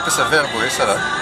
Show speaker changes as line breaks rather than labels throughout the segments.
Essa verbo, essa lá.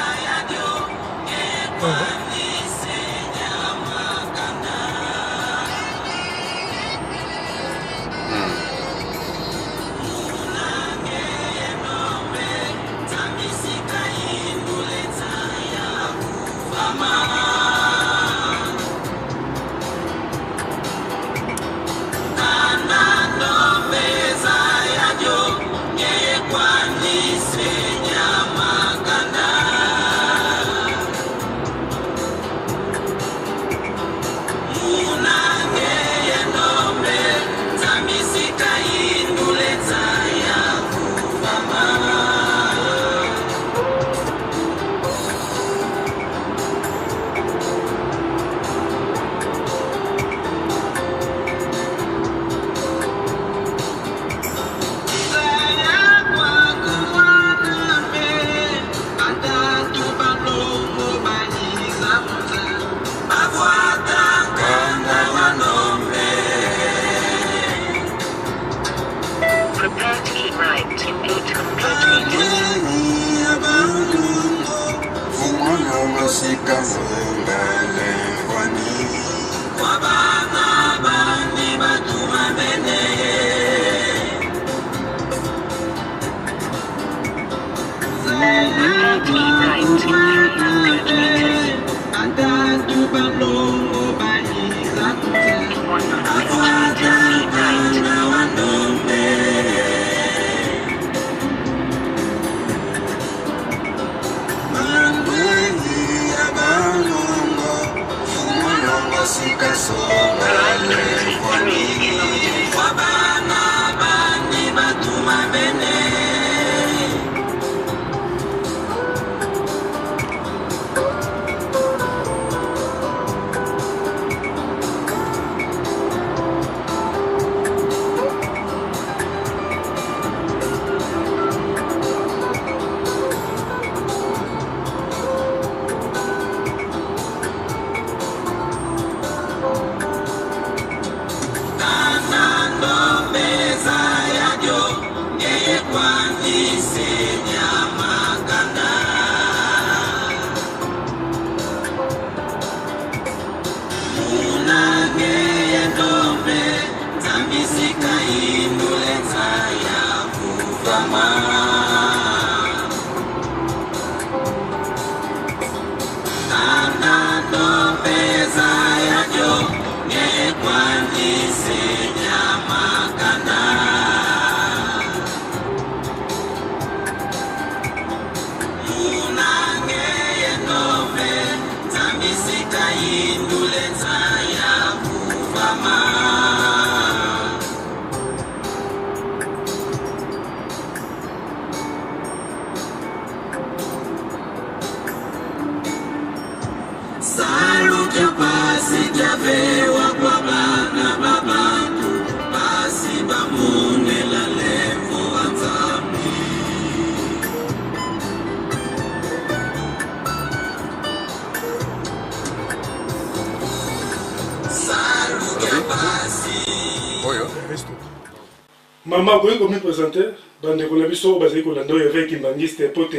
Maman, vous pouvez me présenter dans des collaborations basiques avec les bangistes potes,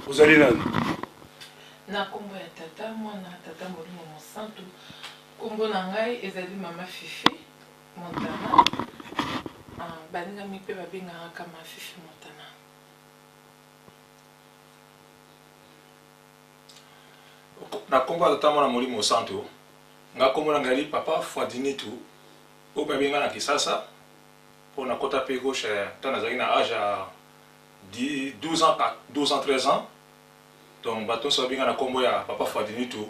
vous allez là.
Na kombo ya tata mwana tata molimo mosantu kombo na ngai ezali mama Fifi Montana baninga mipe babenga kama Fifi Montana.
Na kombo ya tata mwana molimo mosantu nga kombo na ngai papa Fwadinitu o babenga na Kisasa pour na kota pe gauche tant nazali na âge à 12 ans 13 ans. Donc baton so binga na kombo ya papa Fwadinitu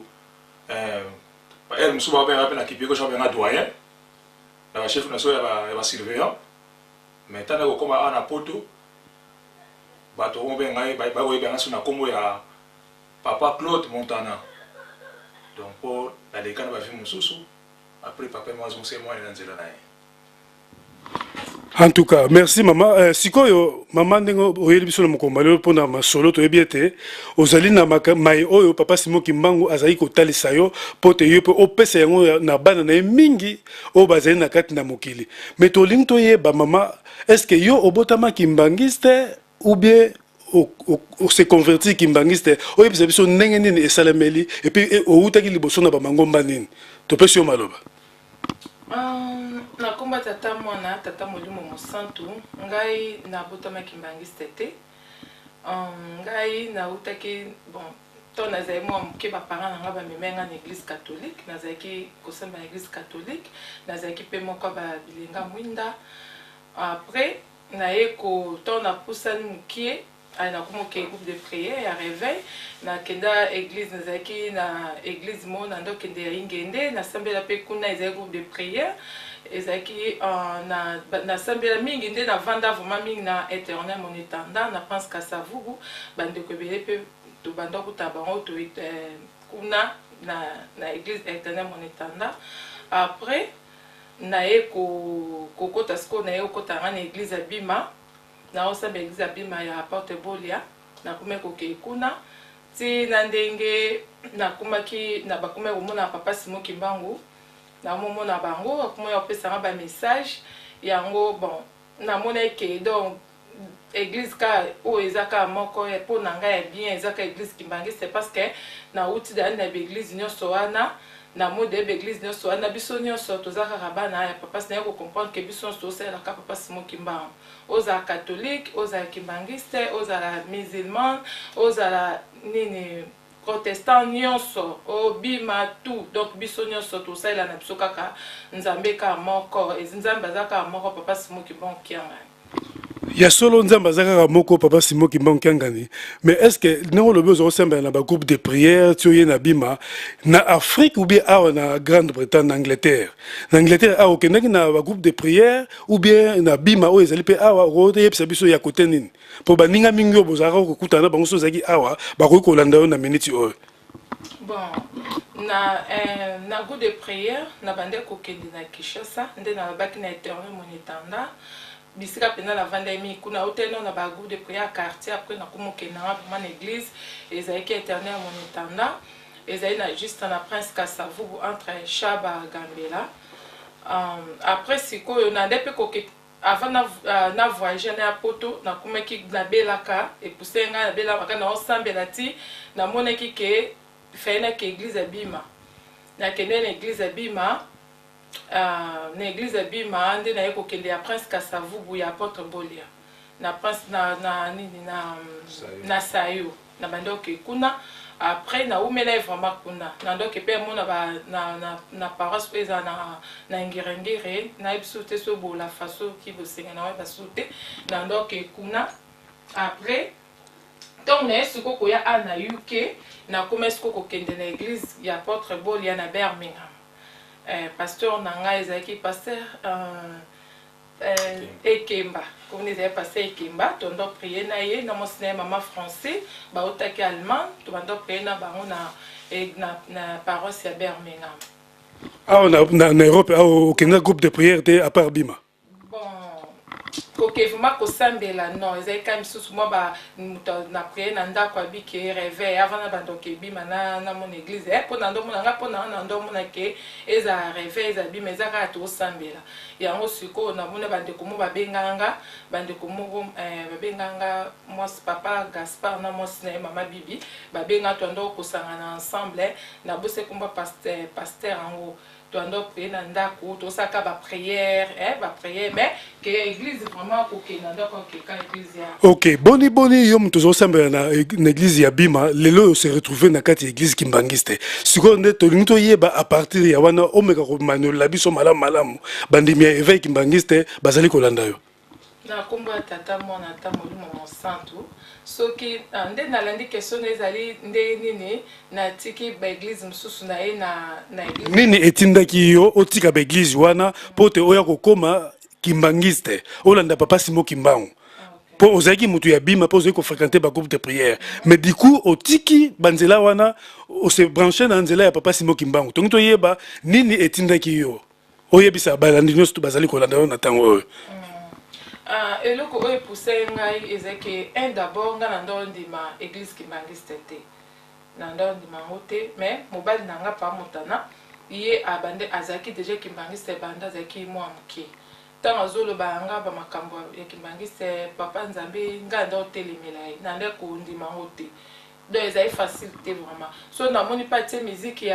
elle musu ba ba na kipiko so benga doyen na chef na so ya ba surveillant mais tana ko koma ana poto bato mo benga ba ko benga so na kombo ya papa Claude Montana. Donc pour la décane ba fi mususu après papa moi je sais moi na nzela na ye.
En tout cas, merci maman. Sikoyo, maman nengo oyeli biso na mokombali pona masolo to ebiete. Ozali na mai oyo papa Simon Kimbangu azali kotalisa yo pote yo pe opesa yango na bana na mingi o bazali na kati na mokili. Mais to ling to yeba maman, est-ce que yo obotama kimbangiste ou bien o se converti kimbangiste? Oyebisa biso ndenge nini esalemeli et puis outaki liboso na ba mangomba nini. To pesi yo maloba.
Na komba tata mwana tata molimo mosantu ngai na botama kimbangiste te ngai na utaki bon to nazali mwa moke baparent nanga bamemenga na église catholique nazalaki kosemba na église catholique nazalaki mpe moko bilenga mwinda après naye to napusani mokie na kumoke groupe de prière ya réveil na kenda église nazalaki na église mo na ndo kende ya ingende nasambela pe kuna ezali groupe de prière ezalaki na sambela mingi nde na vanda vraiment mingi na éternel mon étendard na pense Kasavubu bandeko ebele pe to banda kuta bango to kuna na église éternel mon étendard après naye kokota siko naye kokota na église ya Bima na osamba église ya Bima ya Porte Bolia na kumeko ke kuna ti na ndenge na kumaki na bakume komona papa Simon Kimbangu na momona bango akuma ya pesa ba message yango bon na mona ke donc église ka o ezaka moko e po na ngai bien ezaka église Kimbangu c'est parce que na uti da na église nyonso wana na mode église nyonso wana biso nyonso tozaka rabana ya papa sina ko comprendre que biso nyonso c'est la papa Simon Kimbangu oza catholique oza kimbangiste oza la musulman oza la nini protestant nyonso obima tout donc biso nyonso to sala na biso kaka nzambe ka moko nzambe azaka moko papa Simon Kimbangu kianga
ya solo nzamba zaka moko papa Simon Kimbangu kiangani. Mais est-ce que nous le besoin ressemble na ba groupe de prière tu na Bima na Afrique ou bien na Grande-Bretagne, Angleterre? Na Angleterre okendaki na ba groupe de prière ou bien na Bima o ezali pe rote yepsa biso ya côté nini po baninga mingi yo bozaka ko kutana bango sozaki ba ko kolanda yo na minute o.
Bon na groupe de prière na bande ko kendi na Kinshasa nde na baki na éternel mon étendard bisika pena la vanda mi kuna hôtel na ba groupe de prière quartier après na komoke na vraiment église ezalaki éternel mon étendard ezali na juste na prince Kasavubu entre Chaba Gambela après sikoyo na ndepe ko avant na voyager na poto na komeki na belaka et poussenga na belaka na osambela ti na moneki ke faina ke église ya Bima na kende na église ya Bima na église ya Bima nde na yeko kende ya prince Kasavubu ya Porte Bolia na prince na nini na sayo na bandoke kuna après na umela vraiment kuna na ndoke pe mona ba na paroisse pesa na ngirengire na ibsute so bola faso ki bosenga na ba sute na ndoke kuna après donc na esiko ko ya ana UK na komesiko ko kende na église ya Porte Bolia na Birmingham pasteur nanga ezaki pasteur Ekemba comme les avez passé Ekemba tondo prier na ye na mosina maman français ba otaki allemand to bando prier na bango na paroisse ya Birmingham
na Europe au Kenya groupe de prière de à part Bima
ok vraiment ko sambela non ezali quand même sous moi ba na prier na ndako abiki réveil avant na bando ke Bima na mon église po na ndo mona nga po na ndo mona ke eza réveil eza Bima eza ka to sambela yango siko na mona bande ko mo ba benganga bande ko mo ba benganga moi papa Gaspard na moi sina mama Bibi ba benga to ndo ko sangana ensemble na bose komba pasteur ango to ndo prier na ndako to saka ba prière ba prière mais que église vraiment ko ke na ndako ke ka église ya
OK boni yo mtuzo sambela na église ya Bima lelo se retrouver na kati église Kimbangiste siko nde to linto yeba à partir ya wana omeka ko manola biso malamu bandimi ya éveil Kimbangiste bazali kolanda yo
na kombo tata mwana tata molimo monsanto soki nde nalandi question ezali nde nini na tiki ba église msusu na ye na église
nini etindaki yo otika ba église wana pote oya kokoma Kimbangiste olanda papa Simon Kimbangu pour ozaki mutu ya bima pour ozaki fréquenter ba groupe de prière mais du coup otiki banzela wana o se brancher na nzela ya papa Simon Kimbangu tongi to yeba nini etindaki yo oyebisa balandi nyonso to bazali kolanda yo na tango oyo
eloko oyo poussé ngai ezaki un d'abord nga na ndo ndima église kimbangiste te na ndo ndima ngote mais mobali nanga pa motana ye abande azaki déjà kimbangiste banda azaki mwa moke ntango azoloba nga bamakambo ya kimbangiste papa nzambe nga ndo otelemela ye na nde kondima ngo te donc ezali facile te vraiment so namoni pa tie musique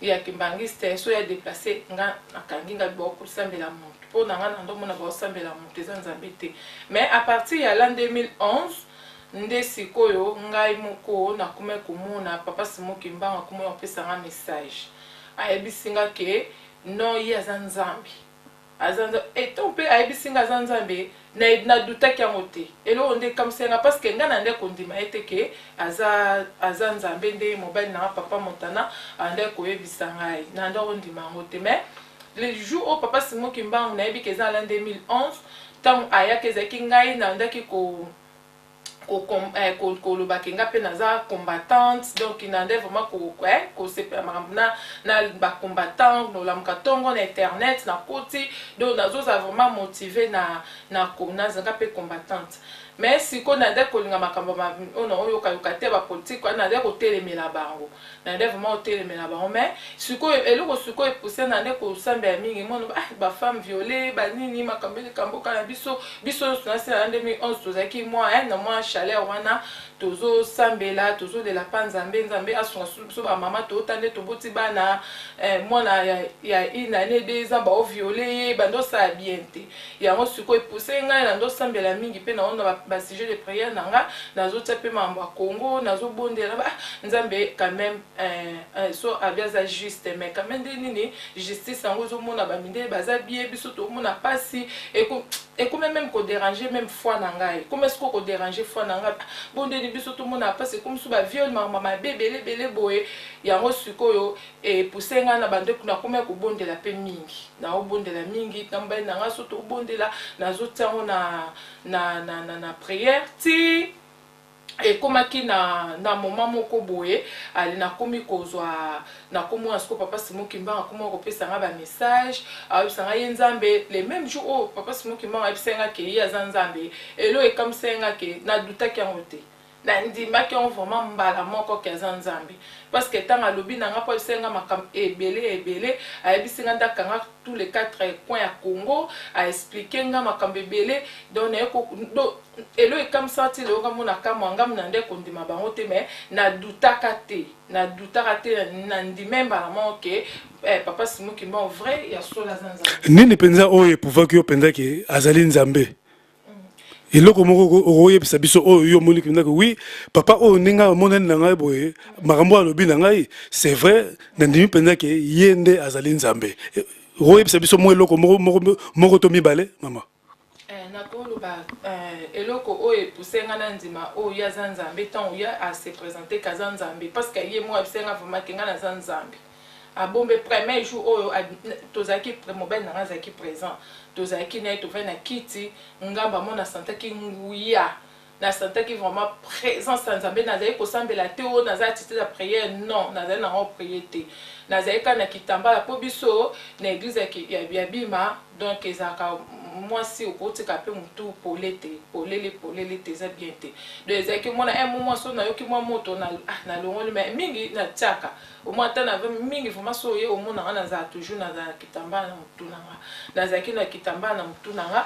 ya kimbangiste so ya déplacé nga nakangi nga bokosambela moto mpo na nga na ndomona baosambela moto eza nzambe te mais à partir ya l'an 2011 nde sikoyo ngai moko nakome komona papa Simon Kimbangu akoma opesanga message ayebisinga ke non ye aza nzambe eton mpe ayebisinga aza nzambe na dutaki yango te eloko nde kamsenga parce que nga na nde kondima ete ke aza nzambe nde mobali nanga papa Montana ande koyebisa ngai na nde kondima yango te mais le jour au papa Simon Kimbangu nayebi ke eza l'an 2011 ntango ayaki ezalaki ngai na ndaki kolobaki nga mpe naza combattante donc nande vraiment kosepela makambo na bacombattant nolamuka ntongo na internet na koti donc nazoza vraiment motive nazanga mpe combattante mais siko nande kolinga makambo ona oyokayoka te bapolitique wana nande kotelemela bango nande vraiment otelemela bango mais sikoyo eloko sikoyo epousse nande kosambela mingi mono bafemme violée banini makambo elikamboka na biso nyonso nasila na 2011 tozalaki na mwa chaleur wana tozosambela tozolela mpa nzambe asunga biso bamama tootande toboti bana mwana ya inane de eza baoviole ye bandosala bien te yango sikoyo epousse ngai nandosambela mingi mpe naona basujet de prière na nga nazotia mpe mambo ya Congo nazobondela nzambe quand même so abiaza juste mais quand même nde nini justice yango ozomona bamindele baza bien biso tomona pasi ekome même kodéranger même foi na ngai ekome siko kodéranger foi na ngai bondeli biso tomona pasi ekome so baviole mabe ebele boye yango sikoyo epousse ngai na bandeko nakome kobondela mpe mingi naobondela mingi nambali na ngai so tobondela nazotia yango na prière ti ekomaki na moment moko boye ali nakomi kozwa nakomi asiko papa Simon Kimbangu akoma kopesa nga ba message ayebisanga ye nzambe le même jour oyo papa Simon Kimbangu ayebisanga ke ye aza nzambe elo ekamsenga ke nadutaki yango te nandimaki yango vraiment mbala moko ke aza nzambe parce que ntango alobi nanga mpo ayebisenga makambo ebele ayebisinga ndakanga tous les 4 coins ya Congo aexplike nga makambo ebele donc elo ekamisa ti leyoka monaka mwangamu na nde kondima bango te mais nadutaka te nandime mbala moko ke papa Simon Kimbangu vrai ya solo aza nzambe
nini mpenza oyo epuvaki yo mpenzaki azali nzambe eloko moko okoyebisa biso oyo yo omoni kindaki oui papa oyo ndenge amonani na ngai boye makambo alobi na ngai c'est vrai nandimi mpenzaki ye nde azali nzambe okoyebisa biso mo eloko moko to mibale mama
nakoloba eloko oyo epousse nga na ndima oyo aza nzambe ntango ya ase présente kaza nzambe parce que ye mo abisenga vraiment ke nga naza nzambe abombe premier jour oyo tozalaki mobali nanga azalaki présent tozalaki naye tovai na kiti ngamba mo nasantaki nguya nasantaki vraiment présence ya nzambe nazali kosambela te oyo naza attité ya prière non nazali nango prier te nazali kaka na kitambala mpo biso na église ya bima donc ezalaka mwasi okotika mpe motu polele te eza bien te donc ezalaki mwana moment so nayoki mwa moto nalongoli mais mingi natiaka omoi ata na mingi vraiment so oye omonanga nazala toujours nazala na kitambala na motu nanga nazalaki na kitambala na motu nanga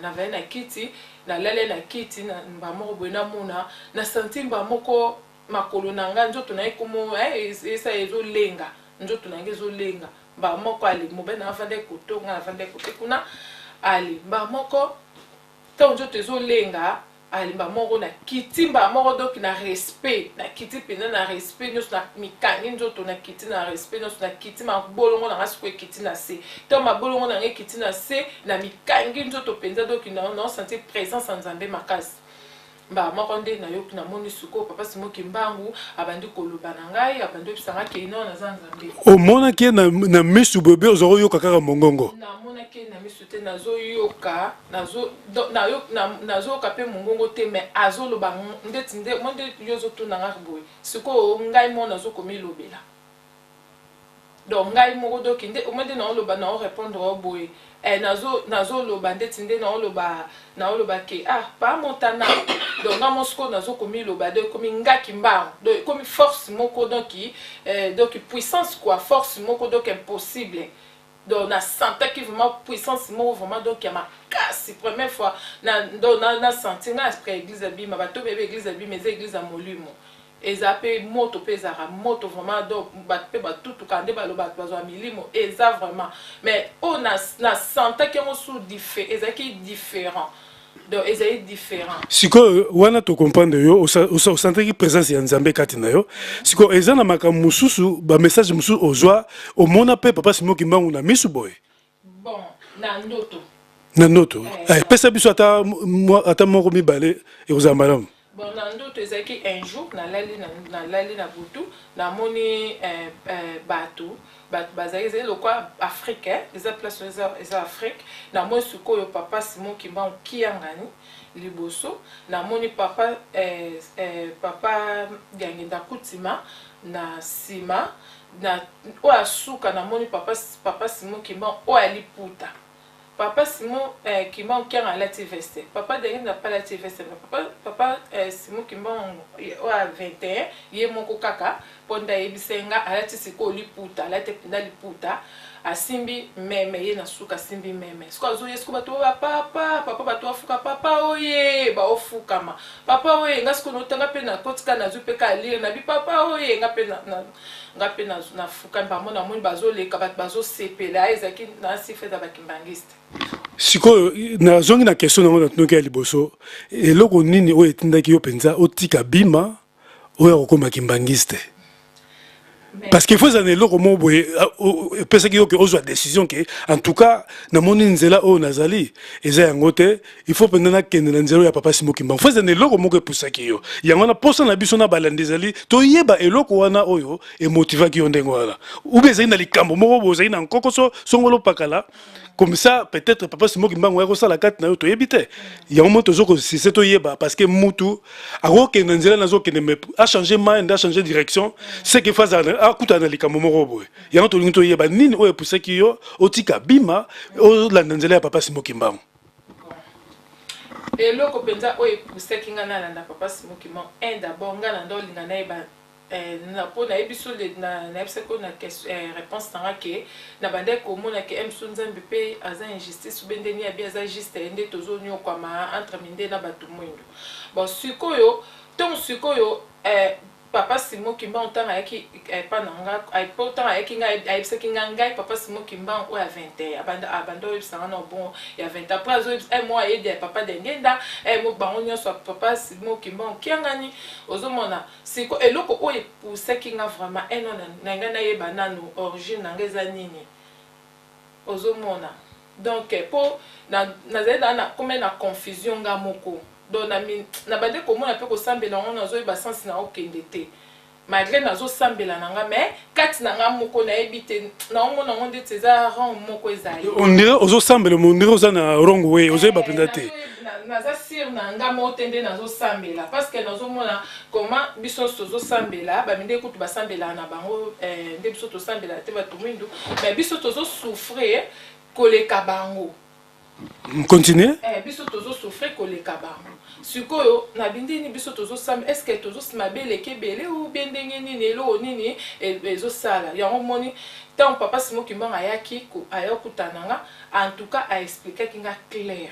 navali na kiti nalale na kiti mba moko boye namona nasanti mba moko makolo na nga nzoto na ye komo esa ezolenga nzoto na nge ezolenga mba moko ali mobali na afande kotonga na afande kote kuna ali mba moko ntango nzoto ezolenga ali mba moko na kiti mba moko donc na respect na kiti mpenza na respect nyonso na mikangi nzoto na kiti na respect nyonso na kiti mabolongo na nga sikoyo ekiti na se ntango mabolongo na nga ekiti na se na mikangi nzoto mpenza donc naosentir présence ya nzambe makasi mba moko nde nayoki namoni sikoyo papa Simon Kimbangu abandi koloba na ngai abandi oyebisanga ke ino naza nzambe
omonaki na misu bebe ozokoyoka kaka mongongo
namonaki na misu te nazo yoka nazo yoka pe mongongo te mais azolo ba ndeti nde monde yozo tuna ngarboy siko ngai mo nazo komi lobela donc ngai mo do kinde o monde na loba na répondre au boy nazo loba ndeti nde na loba ke pa montana donc na mosko nazo komi loba de komi ngaki mba donc komi force moko donc puissance quoi force moko donc impossible donc na santé qui vraiment puissance moko vraiment donc ya makasi première fois na senti na après église abima bato bébé église abima mais église à molimo eza pe moto pe zara moto vraiment donc pe batutu kande baloba bazwa milimo eza vraiment mais na santé qui on sous différent donc eza différent
siko wana to comprendre yo o sentir présence ya nzambe kati na yo siko eza na makambo mususu ba message mususu ozwa o mona pe papa Simon Kimbangu na misu boy
bon na ndoto
pesa biso ata moko mibale e ozambalamu.
Bon, nando tezaki un jour na lali na butu na moni bato bazali le quoi africain les place les Afrique na moi suko papa Simon Kimbangu kiangani liboso na moni papa papa gangenda kutima na sima na o asuka na moni papa Simon Kimbangu o aliputa papa Simon Kimbangu qui a la veste papa derrière n'a pas la veste papa Simon Kimbangu a 21 yé mon kaka ponda ebisenga alati siko liputa alati pinda liputa asimbi meme ye na suka simbi meme siko azo yesko bato papa bato afuka papa oye ba ofukama papa oye ngasiko notanga pe na kotika na zupe ka lire na bi papa oye ngape na fuka mbamo na moni bazo leka bazo sepela ezaki na sifeta bakimbangiste
siko na zongi na question nango na tunoki ya liboso eloko nini oyo etindaki yo penza otika bima oyo akokoma kimbangiste parce qu'il faut que eloko mo boye pesaki yo ke ozwa décision ke en tout cas na moni nzela oyo nazali eza yango te il faut penda nakende na nzela ya papa Simon Kimbangu faut eloko moko epusaki yo yango na posa na biso na balandi ezali toyeba eloko wana oyo emotivaki yo ndenge wana ube ezali na likambo moko boye ozali na nkokoso songolo pakala comme ça peut-être papa Simon Kimbangu ya kosala kati na yo toyebi te yango mo tozokosise toyeba parce que mutu akokende na nzela nazokende me a changé mind a changé direction c'est que faza akuta na likambo moko boye yango tolingi toyeba nini oyo epusaki yo otika bima olanda nzela ya papa Simon Kimbangu
eloko penza oyo epusaki nga nalanda papa Simon Kimbangu d'abord nga nanda olinga nayeba na po na ebiso na ebiseko na réponse tanga ke na bande komona ke emso nzambe pe aza injustice ubendeni ya bi aza juste ende tozonyo kwa ma entre minde na batu mwindo bon sikoyo ton sikoyo papa Simon Kimbangu tanga yaki pa nanga tanga yaki nga ebiseki ngai papa Simon Kimbangu o ya 21 abanda ebisanga na bon ya 20 après azo mois yedi papa dengenda mo bango nyonso papa Simon Kimbangu kiangani ozomona siko eloko o epuseki nga vraiment eno na nga na yeba nanu origine na ngeza nini ozomona donc po na zeda na comme na confusion nga moko donc na bande komona pe ko sambela on nazo ba sens na okende te malgré nazo sambela nanga mais kati nanga moko na ebite na omona ngonde teza rang moko ezali
on dirait ozo sambela mon dirait oza na wrong way ozo ba penda te
naza sir nanga motende nazo sambela parce que nazo mona comment biso sozo sambela ba minde kutu ba sambela na bango nde biso to sambela te ba tumindu mais biso tozo souffrir koleka bango
continue
biso tozo souffrir koleka bango sikoyo na bindini biso tozo sam est-ce que tozo smabele kebele ou bendenge nini elo nini ezo sala yango moni tant papa Simon Kimbangu ayaki ko ayokutananga en tout cas a expliquer kinga clair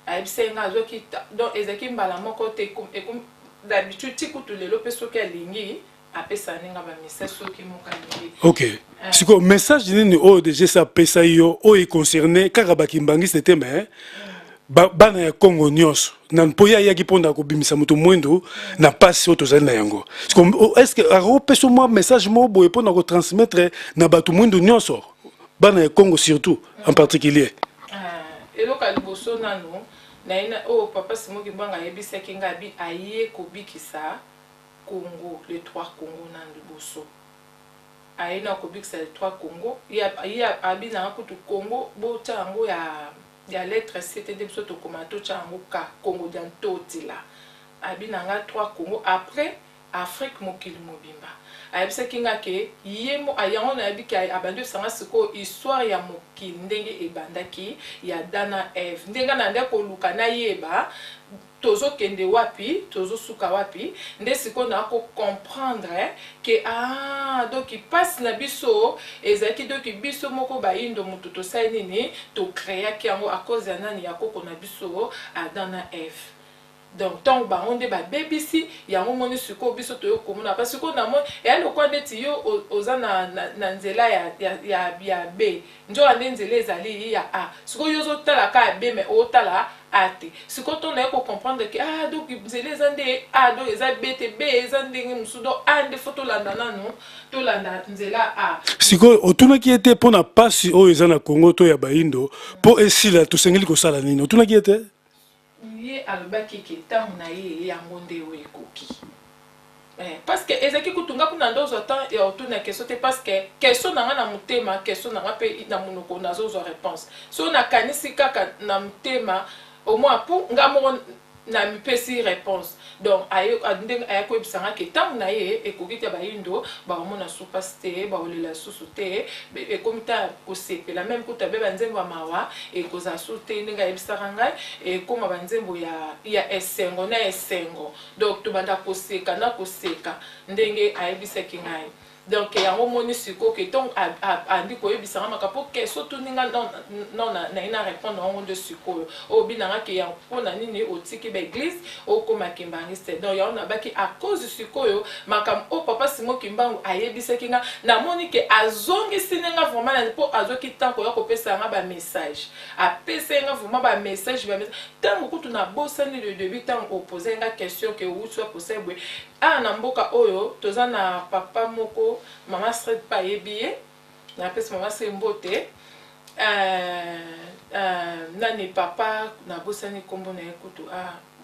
a bisenga azoki donc ezaki mbala moko te comme d'habitude tikutu lelo peso ke lingi apesa ninga ba message soki mokangi
ok siko message nini oyo déjà ça pesa yo oyo concerné kaka bakimbangiste te mais bana ya Congo nyonso na mpoya yaki ponda ko bimisa moto mwendo na pasi oto zali na yango est-ce que aro peso moi message mo boye ponda ko transmettre na batu mwendo nyonso bana ya Congo surtout en particulier
eloka liboso nanu na ina o papa Simon Kimbangu ayebisaki nga bi aye ko bikisa Congo les 3 Congo na liboso aye na ko bikisa les 3 Congo ya abina kutu Congo bota ngo ya lettre c'était de biso tokoma totyango ka Congo diantotila abinanga 3 Congo après Afrique mokili mobimba ayebisaki nga ke yemo ayango na yabi ke abandi sanga siko histoire ya mokili ndenge ebandaki ya Dana Eve ndenga na nde koluka na yeba tozo kende wapi tozo suka wapi nde siko na ko comprendre que donc il passe na biso ezaki donc biso moko ba indo mutu to sai nini to créer ki yango à cause ya nani ya koko na biso Adam na Eve. Donc tant ba onde ba bebisi ya moni siko biso to yokomuna parce que na mo ya lokwa ndeti yo ozana na nzela ya B njo ande nzela ezali ya A siko yo zo tala ka B mais o tala ate siko to na ko comprendre que donc nzela ezande A do eza B te B ezande musudo ande photo landa nanu to landa nzela A
siko otuna ki ete pona pasi o ezana Congo to ya baindo po esila to sengeli ko sala nini otuna ki ete
ye alobaki ke ntango na ye yango nde oyo ekoki parce que ezaki kutunga kuna ndozwa temps ya otuna question te parce que question nanga na motema question nanga mpe na monoko nazozwa réponse so nakanisi kaka na motema au moins po nga moko na mipesi réponse donc ndenge ayekoyebisanga ke ntango na ye ekoki te bayindo baomona supasi te baolela susu te ekomi ta kosepela meme kuta be banzembo ya mawa ekozala susu te ndenge ayebisaka ngai ekoma banzembo ya esengo na esengo donc tobanda koseka na koseka ndenge ayebisaki ngai donc yango moni siko ke donc andi koyebisanga makapo ke surtout ninga non na ina répondre on de siko o binanga ke ya pona nini otiki ba église o koma kimbangiste donc ya on abaki à cause siko yo makam o papa Simon Kimbangu ayebisaki nga na moni ke azongi sinenga vraiment na po azoki tanko ya kopesa nga ba message apesa nga vraiment ba message tango kutu na bosani le début tango opposer nga question que ou soit possible na mboka oyo toza na papa moko mama Stred pa yebiye na pesa mama Sembote nani papa na bosani kombo na ekutu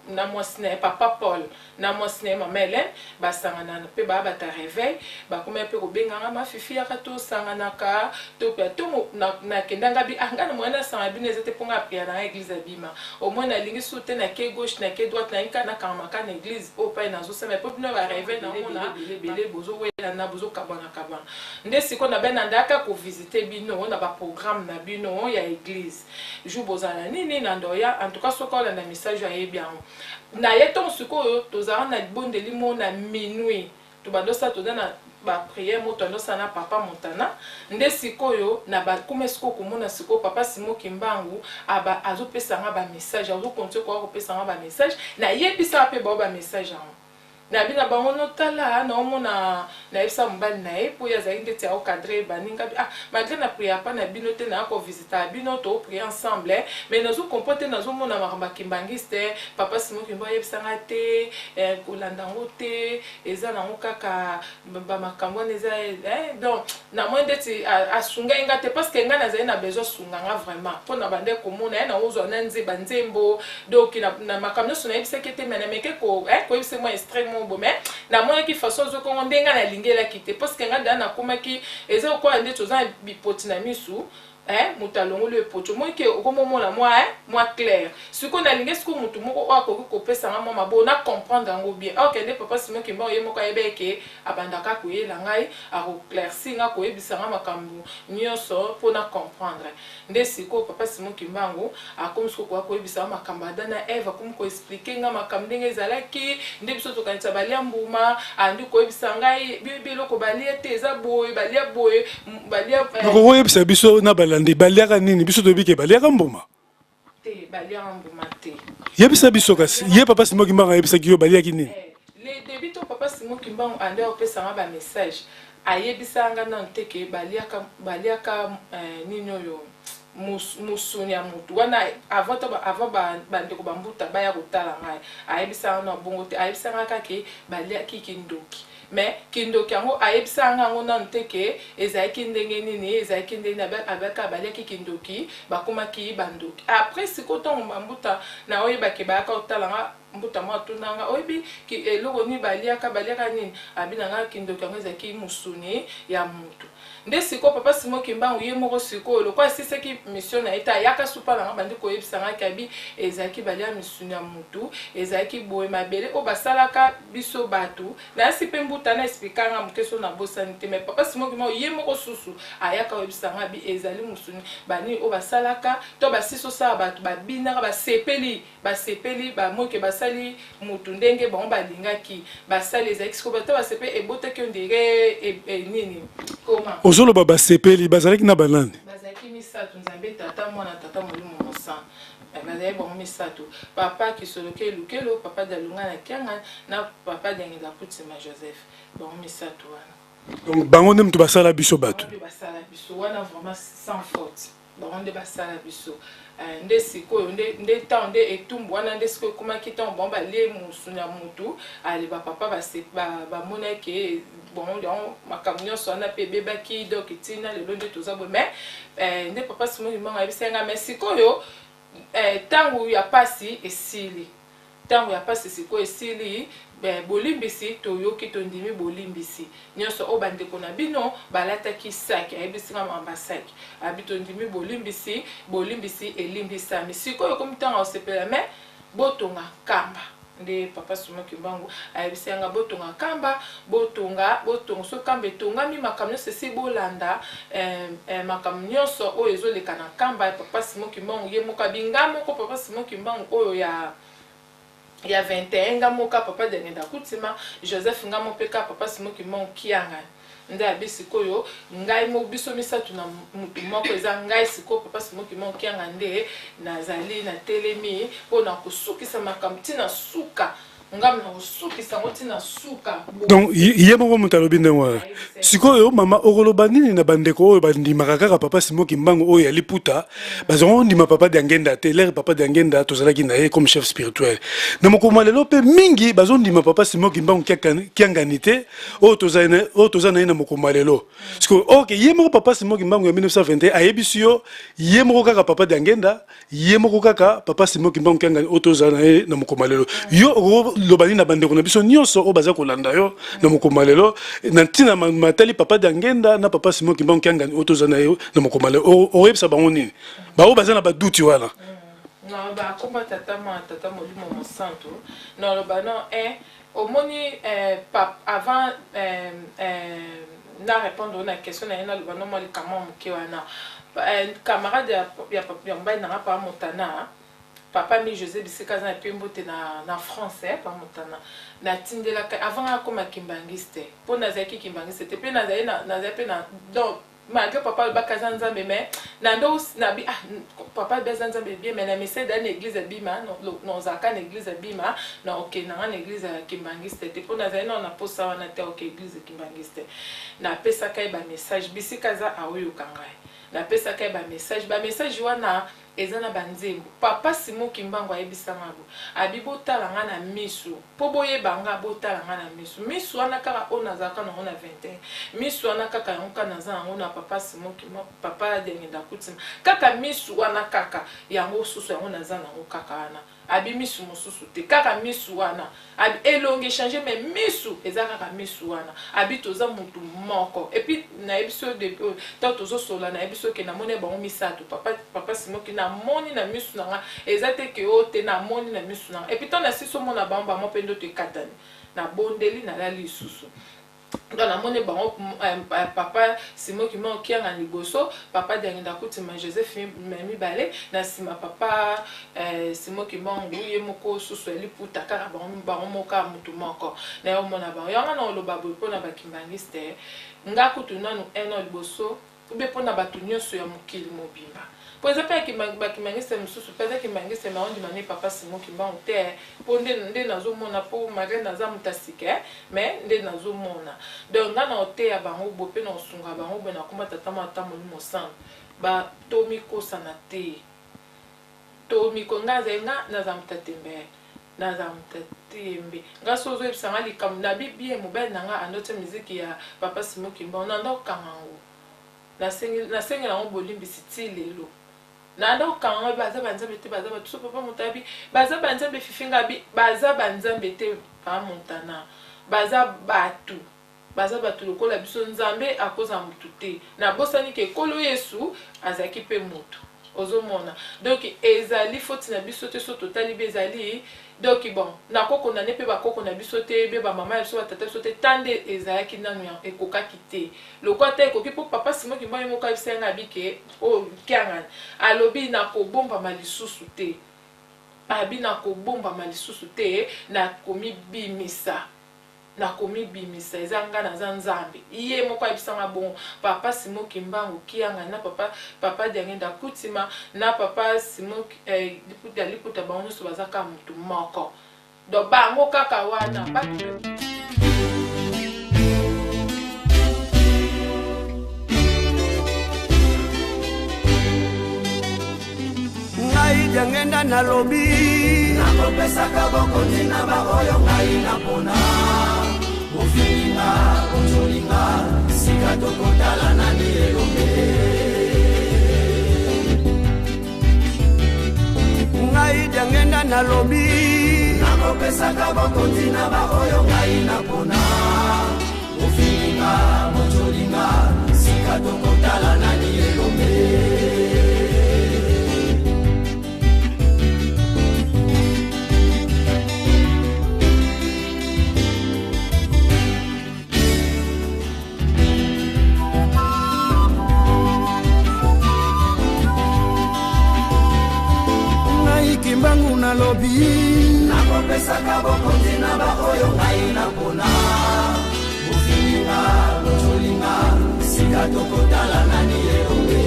na mwasine papa Paul na mwasine mama Hélène basangana pe bata réveil bakoma pe ko benganga mafifi akato sangana ka to pe to na kendanga bi angana mwana sanga bi nezete ponga priya na église abima au moins na lingi soute na ke gauche na ke droite na inka na kamaka na église o pa na zo sema pe no ba réveil na mona belé bozo wela na bozo kabana nde siko na bena ndaka ko visiter bino na ba programme na bino ya église jour bozana nini na ndoya en tout cas sokola na message ya bien na yeton sikoyo tozara na bondeli mo na minuit to bandosa tozana ba prière mo tondosa na papa Montana nde sikoyo na ba kuma siko komona siko papa Simon Kimbangu aba azopesa nga ba message azo konte ko kopesa nga ba message na yebisa pe ba message en na bina bango notala na omona na esa mbali na e po ya zainde te au cadre baninga malgré na prière pas na bino te na ko visiter bino to prier ensemble mais nous comporter nazo mona makamba kimbangiste papa Simon Kimbangu yebisanga te kolandango te eza na kaka ba makambo neza donc na mwende ti asunga inga te parce que nga na zaina besoin sunga nga vraiment pour na bande komona na ozo na nze banzembo donc na makambo sona yebisa kete mena meke ko ko yebisa moi extrêmement bon mais na mona ki façon zo ko ndenga na lingela kite parce que nga dana komaki eza ko ande toza bipoti na misu mutalongo le poto moi ke okomomona moi clair ce qu'on a lingé ce qu'on mutu moko akoki kopesa nga mama bona comprendre ngo bien ok nde papa Simon Kimbangu ye moko ayebeke abandaka koyela ngai ako clairci nga koyebisa nga makambo nyonso pona comprendre nde siko papa Simon Kimbangu akomi siko koyebisa makambo Adana Eve akomi ko expliquer nga makambo ndenge ezalaki nde biso tokanisa balia mbuma andi koyebisa ngai biloko balia te eza boye balia
ko yebisa biso na balandi baliaka nini biso tobike baliaka mbuma
te baliaka mbuma te
yebisa biso kasi ye papa Simon Kimbangu yebisaki yo baliaki nini
le début to papa Simon Kimbangu ande opesa ba message ayebisanga na nteke baliaka nini oyo musuni ya mutu wana avant bandeko bambuta baya kotala ngai ayebisanga na bongo te ayebisanga kake baliaki kindoki mais kindoki yango ayebisanga yango na nteke ezalaki ndenge nini ezalaki ndenge abaka baliaki kindoki bakomaki bandoki après siko ntongo bambuta na oyebake bayaka kotala nga mbuta mwa tunanga oyebi ki eloko ni baliaka nini abinanga kindoki yango ezalaki musuni ya mutu nde siko papa Simon Kimbangu ye moko siko lokwa asisaki mission na eta ayaka supa nanga bandi koyebisanga kabi ezalaki balia misuni ya mutu ezalaki boye mabele o basalaka biso batu na yasi pe mbuta na expliquanga mukeso na bosani te mais papa Simon Kimbangu ye moko susu ayaka oyebisanga bi ezali musuni bani o basalaka to basiso sa batu babinaka basepeli ba moke basali mutu ndenge bango balingaki basali ezalaki siko bato basepe ebotaki ondire nini koma
ozoloba basepeli bazalaki na banani
bazalaki misato nzambe tata mwana tata molimo mosan bazalaki bango misato papa kisoloke lukelo papa dalunga na kianga na papa dangela kutima Joseph bango misato wana
donc bango nde mutu basala biso bato
basala biso wana vraiment sans faute bango nde basala biso nde sikoyo nde temps nde etumbu wana nde sikoyo ekomaki ntango bango balie musuni ya mutu ale bapapa bamonaki bon makambo nyonso wana mpe ebebaki donc ntina lelo nde toza boye mais nde papa Simon Kimbangu ayebisenga mais sikoyo ntango ya pasi esili ntango ya pasi sikoyo esili bolimbisi toyoki tondimi bolimbisi nyonso oyo bandeko na bino balataki saki ayebisinga mamba saki abi tondimi bolimbisi elimbisami sikoyo ekomi ntango osepela mais botonga kamba nde papa Simon Kimbangu ayebisenga botonga kamba botonga so kamba etongami makambo nyonso esi bolanda makambo nyonso oyo ezoleka na kamba papa Simon Kimbangu ye moko abinga moko papa Simon Kimbangu oyo ya 21 nga moka papa dengenda kutima Joseph nga mopeka papa Simon Kimbangu kianga nde abisikoyo ngai mo biso misatu na mutu moko eza ngai siko papa Simon Kimbangu kianga nde nazali na telemi pona kusukisa makambo tina suka ngam na usukisa ngotina suka
donc ye moko mutu alobi ndenge wana sikoyo mama okoloba nini na bandeko oyo bandimaka kaka papa Simon Kimbangu oyo ya liputa bazongo ndima papa Diangenda te lere papa Diangenda tozalaki na ye comme chef spirituel na mokoma lelo mpe mingi bazondima papa Simon Kimbangu kiangani te oyo toza na ye na mokoma lelo sikoyo ok ye moko papa Simon Kimbangu ya 1921 ayebisi yo ye moko kaka papa Diangenda ye moko kaka papa Simon Kimbangu kiangani oyo toza na ye na mokoma lelo yo lobani na bandeko na biso nyonso o baza kolanda yo na mokoma lelo na ntina matali papa Diangenda na papa Simon Kimbangu kiangani otoza na yo na mokoma lelo oyebisa bango nini bao baza na baduti wana
non ba komba tata molimo mosanto non loba non omoni avant na répondre na question na loba non moi comment moke wana camarade ya mbai na pa motana papa mi José bisika za pembo te na français pa motana na tindela avant akoma kimbangiste po na zaki kimbangiste te pe na zai na zape na donc malgré papa bakaza nzambe mais na ndo na bi papa beza nzambe bien mais na message dans l'église bima non zaka na église bima na ok na église kimbangiste te po na zai na posa wana te ok église kimbangiste na pesa kai ba message bisika za aoyo kangai na pesa kai ba message wana ezana banzembo papa Simon Kimbangu ayebisanga bo abibotala nga na misu po boyebanga botala nga na misu wana kaka ona zaka na 21 misu wana kaka yango naza yango na papa Simon Kimbangu papa Diangenda kutima kaka misu wana kaka yango susu yango naza nango kaka wana abi misu mosusu te kaka misu wana abi elongi changer mais misu eza kaka misu wana abi toza mutu moko et puis na ebiso de tozo sola na ebiso ke na mone bango misato papa Simon ki na moni na misu na eza te ke o te na moni na misu na et puis ton na siso mona bamba mo pendo te katani na bondeli na la lisusu dans la monnaie papa Simon Kimbangu kianga liboso papa Diangenda kutima Joseph memi bale na sima papa Simon Kimbangu ye moko susu eliputa kaka bango moka mutu moko na yo mona ba yanga na loba bo na bakimbangiste nga kutu nanu eno liboso ube pona batu nyonso ya mokili mobimba por exemple bakimangiste mususu peza kimangiste ma ondi mane papa Simon Kimbangu te po nde nazomona po malgré naza mutasike mais nde nazomona donc nga na ote ya bango bo pe na osunga bango bo na komba tata mata molimo sana ba tomiko sana te tomiko nga zenga naza mutatembe nga sozo ebisanga likambo na bibie mobile nanga anote muziki ya papa Simon Kimbangu na ndo kangango na sengi na ngo bolimbisi ti lelo na ndo kanga baza banzambe te baza batuso papa Moutabi baza banzambe fifinga bi baza banzambe te pa Montana baza batu lokola biso nzambe akoza mutu te na bosani ke kolo Yesu azaki pe mutu ozomona donc ezali foti na biso te so totali bezali donc bon na koko na nepe ba koko na biso te be ba mama biso tata biso te tande ezalaki nanu ya ekokaki te lokota ekoki po papa Simon ki mboyi moka bisenga bike o kianga alobi na kobomba malisusu te abi na kobomba malisusu te na komi bimisa ezanga na zanzambe iye moko abisanga bon papa Simon Kimbangu kianga na papa Diangenda Kutima na papa Simon liputa bango so bazaka mutu moko do bango kaka wana
ngai Diangenda na lobi nakopesaka bokonzi na baoyo ngai napona ofininga ojolinga sika tokotala nani elombe ngai Diangenda na lobi nakopesaka bokonzi na baoyo ngai napona ofininga ojolinga sika tokotala nani elombe Kimbangu na lobi nakopesaka bokonzi na baoyo ngai napona ofininga ojolinga sika tokotala nani elombe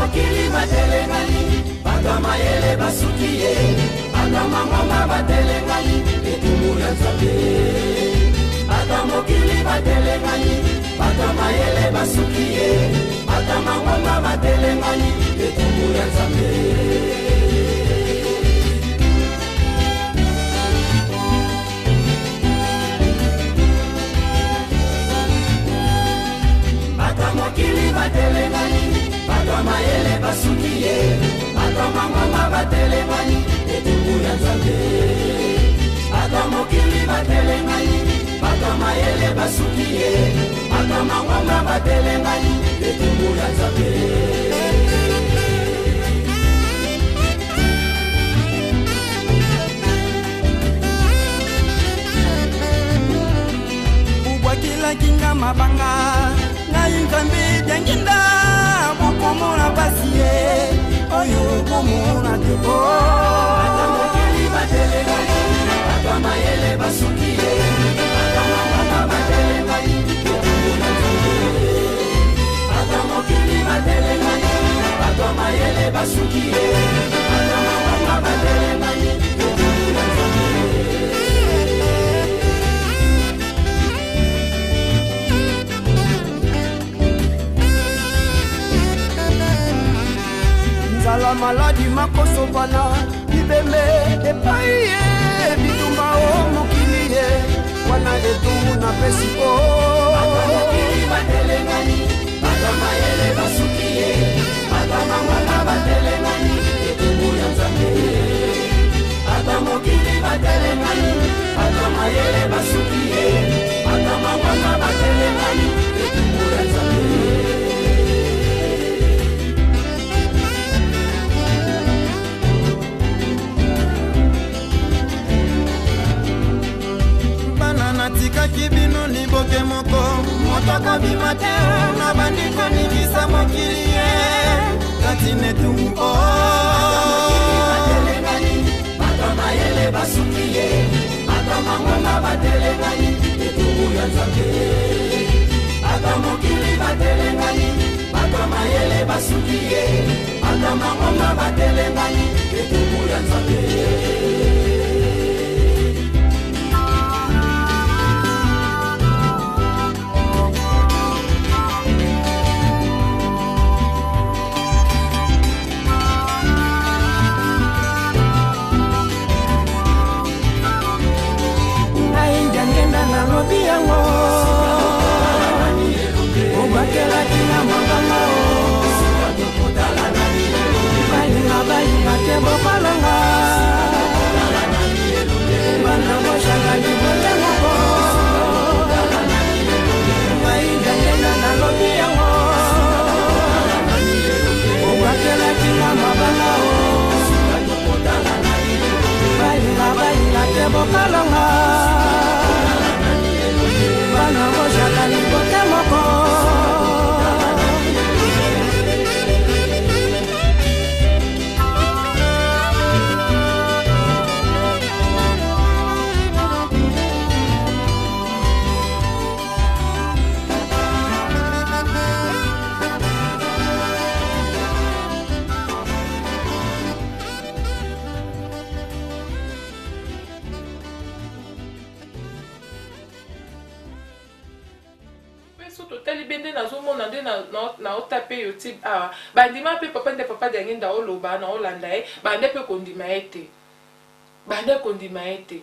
mokili batelengani bato mayele basukiye bato mangoma batelengani etumbu ya Nzambe bato mokili batelengani bato mayele basukiye bato mangoma batelengani etumbu ya Nzambe bato mokili batelengani bato mayele basukiye bato mangoma batelengani etumbu ya Nzambe bato mokili batelengani bato mayele basukiye bato mangoma batelengani etumbu ya Nzambe ubwakila kinga mabanga na Nzambe Diangenda komona basiye oyo komona tebo bato mokili batelengani bato mayele basukiye bato mangoma batelengani etumbu ya Nzambe bato mokili batelengani bato mayele basukiye bato mangoma batelengani etumbu ya Nzambe nzala maladi makoso bana bibeme epaye bitumba o mokili ye wana etumbu na pesi o mokili batelengani bato mayele basukiye bato mangoma batelengani etumbu ya Nzambe bato mokili batelengani bato mayele basukiye bato mangoma batelengani etumbu ya Nzambe natikaki bino liboke moko motoko bima te na bandiko ningisa mokili ye kati netumbu o bato mayele basukiye bato mangoma batelengani etumbu ya Nzambe bato mokili batelengani bato mayele basukiye bato mangoma batelengani etumbu ya Nzambe
so totali bende nazomona nde na otape yo ti awa bandima mpe papa nde papa dangi nda oloba na olanda ye bande mpe kondima ye te bande kondima ye te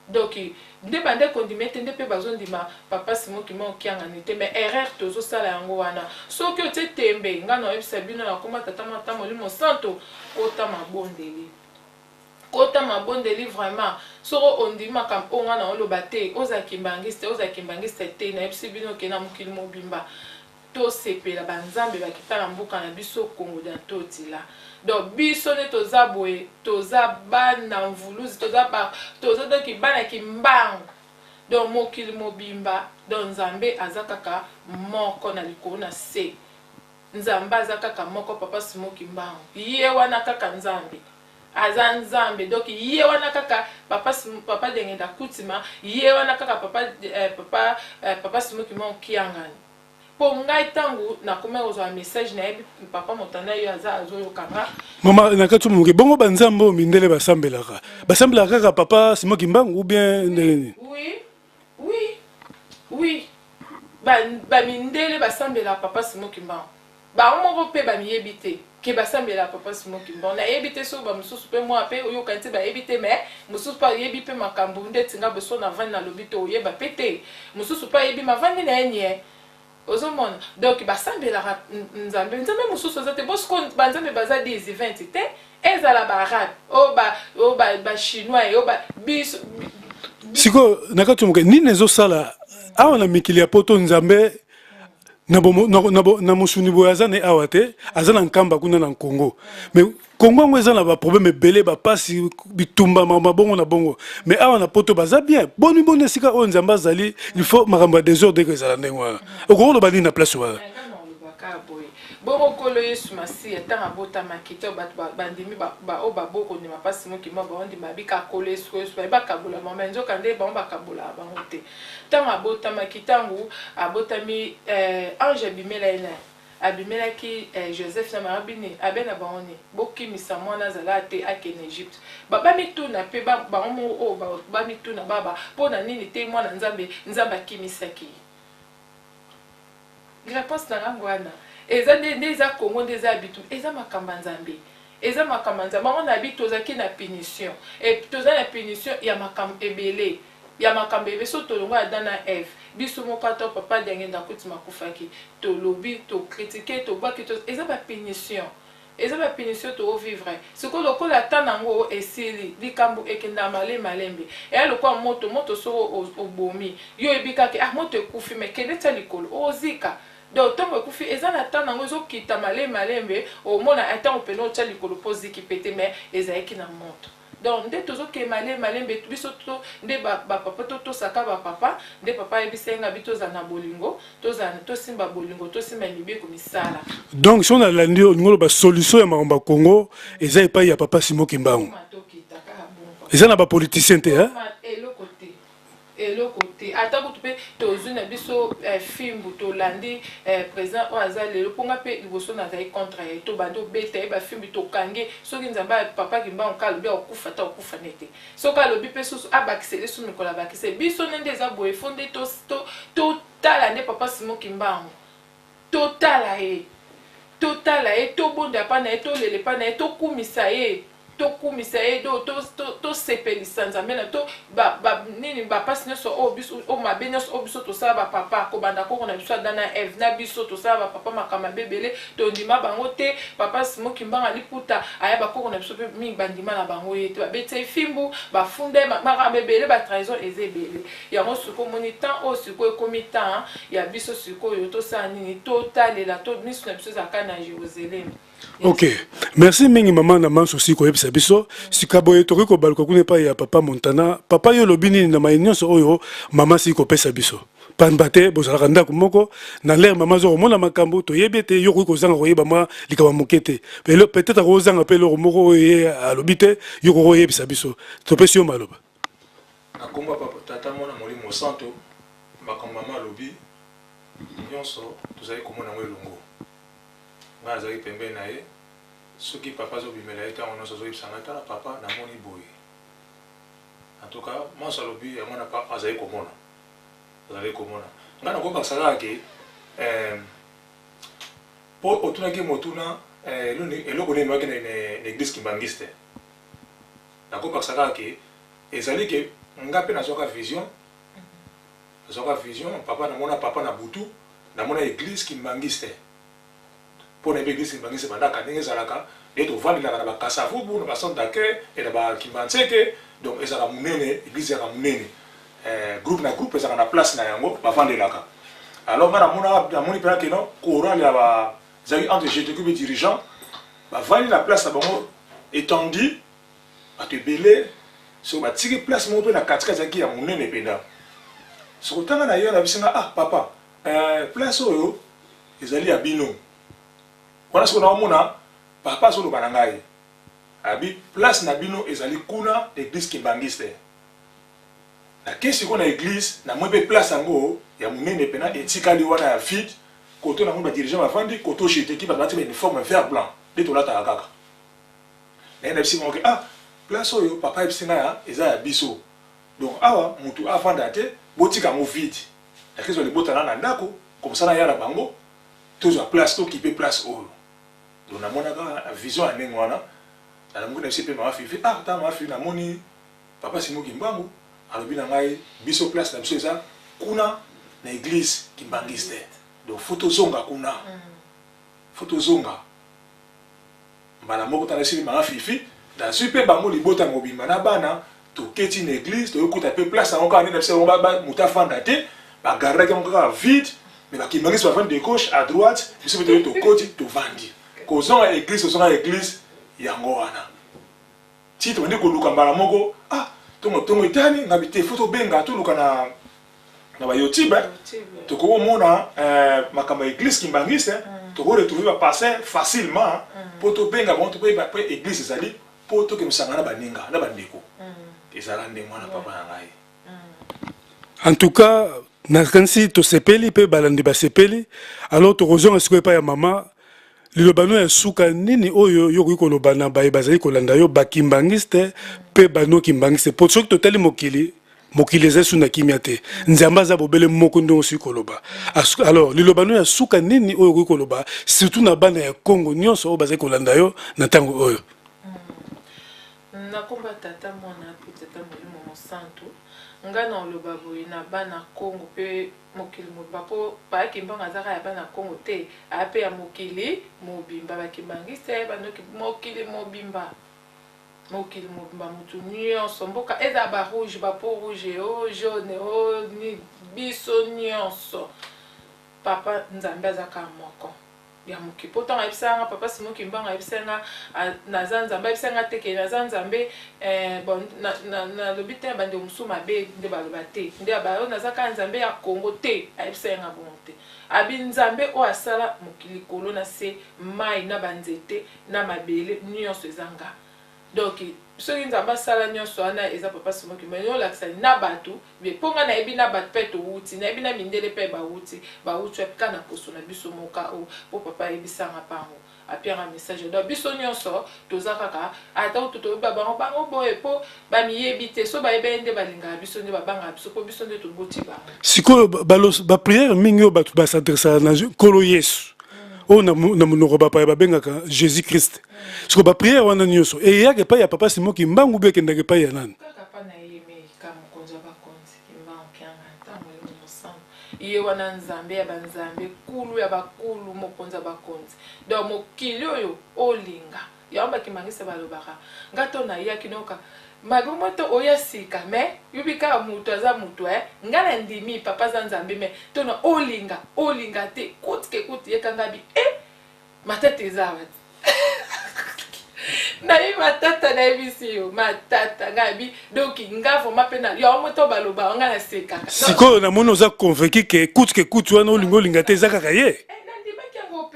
donc nde bande kondima ye te nde mpe bazondima papa Simon Kimba okiangani te mais erreur tozosala yango wana soki otie tembe nga na oyebisa bino na koma tata mata molimo santo ota mabondeli kota mabondeli vraiment soko ondimaka onga na oloba te oza kimbangiste te na yebisi bino ke na mokili mobimba tosepela banzambe bakita na mboka na biso Kongo da totila donc biso ne toza boye toza bana mvuluzi toza doki bana kimbangu donc mokili mobimba donc nzambe aza kaka moko na likolo na se nzambe aza kaka moko papa Simon Kimba ye wana kaka nzambe aza nzambe donc ye wana kaka papa dengenda kutima ye wana kaka papa Simon Kimba okiangani po ngai tangu na koma ozwa message na yebi papa motanda yo aza azoyokanga
mama nakatu muke bongo banzambo mindele basambelaka kaka papa Simon Kimba ou bien
oui ba mindele basambela papa Simon Kimba ba moko pe ba miyebite ke basambela papa Simon Kimba na yebite so ba mususu pe moi pe oyo kanti ba yebite mais mususu pa yebi pe makambo ndetinga beso na vani na lobito oyeba pete mususu pa yebi mavani na enye ozomona donc basambela nzambe mususu zate bosko banzambe baza des events te ezala ba arabe o ba chinois o ba bis
siko nakatu muke nini ezosala awa na mikili ya poto nzambe na musuni boya aza na awa te aza na nkamba kuna na Congo mais Congo ngo eza na ba problème ebele ba pasi bitumba mabongo na bongo mais awa na poto baza bien boni sika o nzamba zali il faut makambo désordre que ezala ndengwa okolo bani na place wa
bongo kolo Yesu masi etanga bota makito bandimi ba o baboko ni mapasi mo kimo ba ondi mabika kolo Yesu ba kabula mama nzoka nde ba kabula ba ngote tanga bota makitangu abotami ange bimela ina abimela ki Joseph na marabini abena baoni boki misamwana zala te akene Egypte baba mituna pe ba mo o ba mituna baba pona nini te mwana nzamba kimisaki réponse na ngwana eza ndeza Kongo ndeza bitu eza makamba nzambe eza makamba nzambe on habite ozaki na punition et toza na punition ya makamba ebele ya makambe beso tolongo adana F biso mokato papa dengenda kutima kufaki to lobby to critiquer to baki to eza ba punition to vivre ce que lokola tanango esili likambu ekenda malembe et lokwa moto so obomi yo ebika ke moto ekufi me kende talikolo ozika donc tant que kufi eza na tanango zo kita malembe o mona atan peno talikolo poziki pete mais ezaiki na moto donc nde tozo ke malembe biso to nde ba papa to saka ba papa nde papa ebisenga bitoza na bolingo to simba bolingo to simba mibeko misala
donc si on a landi ngolo ba solution ya maomba Congo eza epa ya papa Simon Kimba eza na ba politicien te hein
elo côté ata ko tupe tozuna biso film to landi président oazali le ponga pe liboso na zai contre to bando beta ba film to kange soki nzamba papa Kimba onkalo be okufa nete soka lobi pe susu abakisele su mikola bakise biso nende za boye fonde to tala nde papa Simon Kimba to tala e to bonda pa na to lele pa na to kumisa e to kumisa e to sepelisa nzambe na to nini ba pasi nyonso o biso o mabe nyonso o biso tosala ba papa ko banda ko na biso dana Eve na biso tosala ba papa makama bebele to ndima bango te papa Simon Kimba liputa aya ba ko na biso pe mingi bandima na bango yete ba bete fimbu ba funde makama bebele ba trahison ezebele ya ngo suko moni temps o suko ekomi temps ya biso suko yo to sa nini to talela to miso na biso zakana na Jérusalem.
Ok, merci mingi maman na manso si ko yebisa biso sikaboye toki ko baluka kuna pa ya papa Montana papa yo lobini na mayonso oyo mama si ko pesa biso panbate bozala ndako moko na l'air mama zo mona makambo to yebete yo ko zanga ko yeba ma likaba mokete pelo peut-être ko zanga pelo moko ye alobite yo ko yebisa biso to pesi yo maloba
akomba papa tata mona molimo santo makambo mama lobi nyonso tozali komona ngwelongo azali pembe na ye soki papa zo bimela ye ntango nyonso azoyebisanga tala papa namoni boye en tout cas mwasi alobi yango na pa azali komona nga na komba sala ke po otuna ke motuna eloko nini wake na église kimbangiste na komba sala ke ezali ke nga pe nazwaka vision papa namona papa na butu namona église kimbangiste pour na église kimbangiste bandaka ndenge ezalaka et tovandilaka na bakasavubu na bacentre d'accueil et na bakimbanseke donc ezalaka munene église ezalaka munene groupe na groupe ezalaka na place na yango bavandelaka alors nga namoni mpena keno chorale ya bazali entre GTQ be dirigeant bavandi na place na bango étendi bato ebele so batiki place moko mpe na katikati ezalaki ya munene mpena sokotanga na yo na bisinga ah papa place oyo ezali ya bino wana soko naomona papa azoloba na ngai abi place na bino ezali kuna église kimbangiste nakei siko na église namoni mpe place yango ya monene mpena etikali wana ya vide koto nango badirigant bavandi koto cheteki bato bati bauniforme vert blanc nde tolataka kaka naye na bisinga oke ah place oyo papa yebisinga ya eza ya biso donc awa mutu avanda te botika yango vide nakei zwa libotana na ndako komosana ya na bango tozwa place tokipe place oyo donc namonaka vision ya ndenge wana nanamoki na biso mpe mama fifi ah ta mama fifi namoni papa Simon Kimbangu alobi na ngai biso place na biso eza kuna na église kimbangiste donc faut tozonga kuna faut tozonga mbala moko tala esili mama fifi nazwi mpe bango libota mobimba na bana toketi na église toyokuta mpe place yango kaka nde na biso moto afanda te bagardaki yango kaka vide mais bakimbangiste bavandi de gauche à droite biso mpe toyo tokoti tovandi kozonga église yango wana ti tobandi koluka mbala moko ah tongo etani ngabi te fo tobenga toluka na bayoutube tokomona makambo ya église kimbangiste tokoretrouve bapaster facilement mpo tobenga bango tokoyeba mpe église ezali mpo tokemesanga na baninga na bandeko ezala ndenge wana papa na ngai
en tout cas nakanisi tosepeli mpe balandi basepeli alors tokozonga sikoyo epai ya mama liloba no ya suka nini oyo yokoki koloba na baye bazali kolanda yo bakimbangiste mpe bano kimbangiste po soki totali mokili eza esu na kimia te nzambe aza bobele moko ndenge osili koloba alors liloba no ya suka nini oyo okoki koloba surtout na bana ya Congo nyonso oyo bazali kolanda yo na ntango oyo
nakomba tata mwana mpe tata molimo mosantu nga na oloba boye na bana Congo mpe mokili mobimba mpo bakimbanga azaka ya bana Congo te aya mpe ya mokili mobimba bakimbangiste mokili mobimba mutu nyonso mboka eza barouge bapo rouge o jaune o biso nyonso papa nzambe azaka moko ya mokili po ntango ayebisanga papa Simon Kimbangu ayebisanga naza nzambe ayebisanga teke naza nzambe nalobi te bande mosusu mabe nde baloba te nde bayo nazaka nzambe ya Congo te ayebisanga bongo te abi nzambe oyo asala mokili kolo na se mai na banzete na mabele nyonso ezanga donc soki nzambe asala nyonso wana eza papa Simon Kimbangu olakisani na bato mponga nayebi na bato mpe towuti nayebi na mindele mpe bawuti apika na poso na biso moka oyo mpo papa ayebisanga mpango apianga message donc biso nyonso toza kaka ata utu toyeba bango boye mpo bamiyebi te so bayebeli nde balingaka biso nde babangaka biso mpo biso nde toboti bango
sikoyo bapriere mingi oyo bato basadresaka na nkolo Yesu oyo na monoko bapaya babengaka Jésus Christ siko bapriere wana nyonso eyaka epai ya papa Simon Kimbangu mpe ekendaka epai ya nani
iye wana nzambe ya banzambe kulu ya bakulu mokonza bakonzi donc mokili oyo olinga yango bakimbangiste balobaka nga to nayaki noka magomo to oya sika me yubika mutu aza mutu nga na ndimi papa aza nzambe me tona olinga te kuti yekanga bi matata eza wati naye matata nayebisi yo matata ngabi donc nga vraimen mpe na yo moto baloba nga na sekaka
sikoyo namoni oza convaincu ke kutu wana olinga te eza kaka ye
nandimaki yango